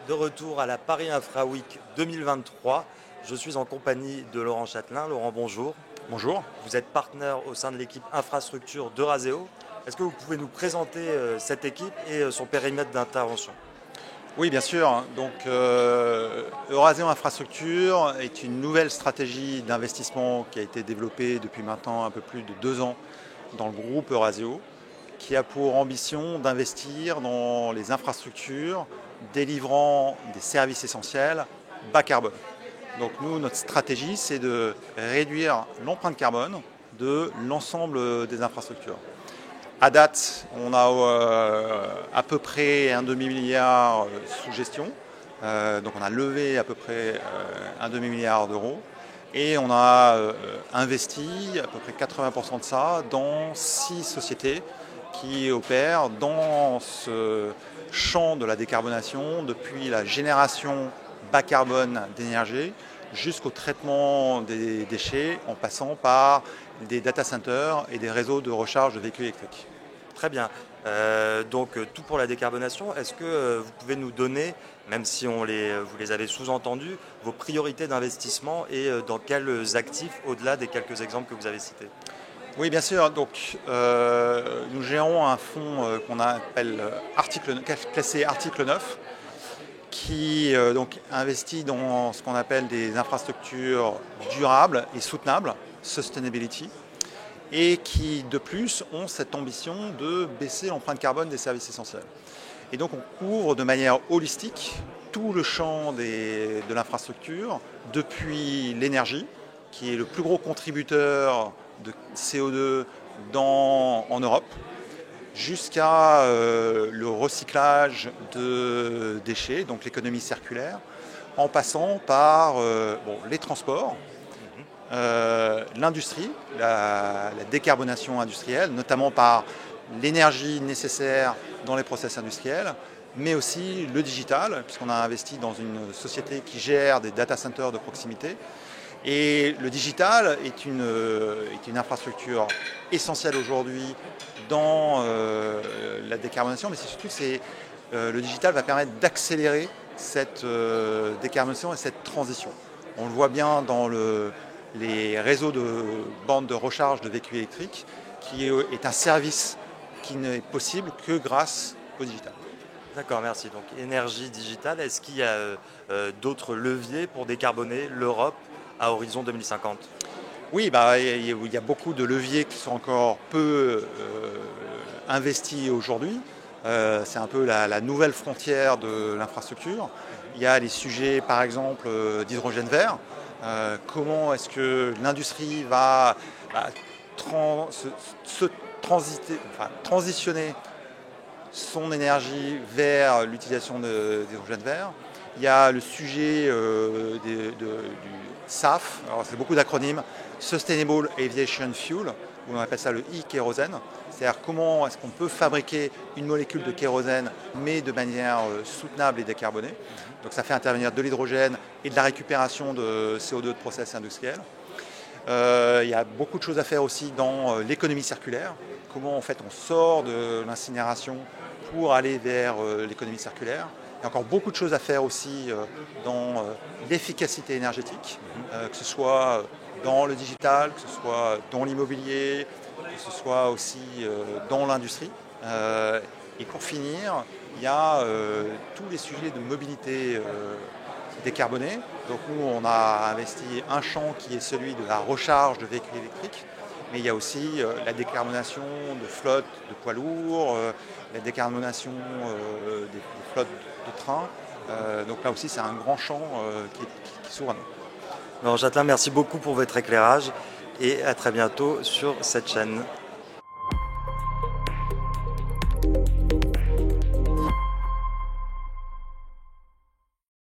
De retour à la Paris Infra Week 2023, je suis en compagnie de Laurent Châtelain. Laurent, bonjour. Bonjour. Vous êtes partenaire au sein de l'équipe infrastructure d'Eurazeo. Est-ce que vous pouvez nous présenter cette équipe et son périmètre d'intervention? Oui, bien sûr. Donc, Eurazeo Infrastructure est une nouvelle stratégie d'investissement qui a été développée depuis maintenant un peu plus de 2 ans dans le groupe Eurazeo, qui a pour ambition d'investir dans les infrastructures délivrant des services essentiels bas carbone. Donc nous, notre stratégie, c'est de réduire l'empreinte carbone de l'ensemble des infrastructures. À date, on a à peu près un demi-milliard sous gestion. Donc on a levé à peu près un demi-milliard d'euros. Et on a investi à peu près 80% de ça dans 6 sociétés qui opèrent dans ce champ de la décarbonation depuis la génération bas carbone d'énergie jusqu'au traitement des déchets en passant par des data centers et des réseaux de recharge de véhicules électriques. Très bien. Donc tout pour la décarbonation. Est-ce que vous pouvez nous donner, même si vous les avez sous-entendus, vos priorités d'investissement et dans quels actifs au-delà des quelques exemples que vous avez cités? Oui, bien sûr. Donc, nous gérons un fonds qu'on appelle classé article 9, qui donc investit dans ce qu'on appelle des infrastructures durables et soutenables, sustainability, et qui de plus ont cette ambition de baisser l'empreinte carbone des services essentiels. Et donc on couvre de manière holistique tout le champ de l'infrastructure, depuis l'énergie, qui est le plus gros contributeur de CO2 en Europe, jusqu'à le recyclage de déchets, donc l'économie circulaire, en passant par les transports, l'industrie, la décarbonation industrielle, notamment par l'énergie nécessaire dans les process industriels, mais aussi le digital, puisqu'on a investi dans une société qui gère des data centers de proximité. Et le digital est une infrastructure essentielle aujourd'hui dans la décarbonation, mais surtout le digital va permettre d'accélérer cette décarbonation et cette transition. On le voit bien dans les réseaux de bandes de recharge de véhicules électriques, qui est un service qui n'est possible que grâce au digital. D'accord, merci. Donc énergie digitale, est-ce qu'il y a d'autres leviers pour décarboner l'Europe à horizon 2050? Oui, il y a beaucoup de leviers qui sont encore peu investis aujourd'hui. C'est un peu la nouvelle frontière de l'infrastructure. Il y a les sujets, par exemple, d'hydrogène vert. Comment est-ce que l'industrie va transitionner son énergie vers l'utilisation d'hydrogène vert. Il y a le sujet du SAF, alors c'est beaucoup d'acronymes, Sustainable Aviation Fuel, où on appelle ça le e-kérosène. C'est-à-dire comment est-ce qu'on peut fabriquer une molécule de kérosène, mais de manière soutenable et décarbonée. Donc ça fait intervenir de l'hydrogène et de la récupération de CO2 de process industriels. Il y a beaucoup de choses à faire aussi dans l'économie circulaire. Comment en fait on sort de l'incinération pour aller vers l'économie circulaire. Il y a encore beaucoup de choses à faire aussi dans l'efficacité énergétique, que ce soit dans le digital, que ce soit dans l'immobilier, que ce soit aussi dans l'industrie. Et pour finir, il y a tous les sujets de mobilité décarbonée. Donc nous, on a investi un champ qui est celui de la recharge de véhicules électriques, mais il y a aussi la décarbonation de flottes de poids lourds, la décarbonation des flottes de trains. Donc là aussi, c'est un grand champ qui s'ouvre à nous. Laurent Châtelain, merci beaucoup pour votre éclairage et à très bientôt sur cette chaîne.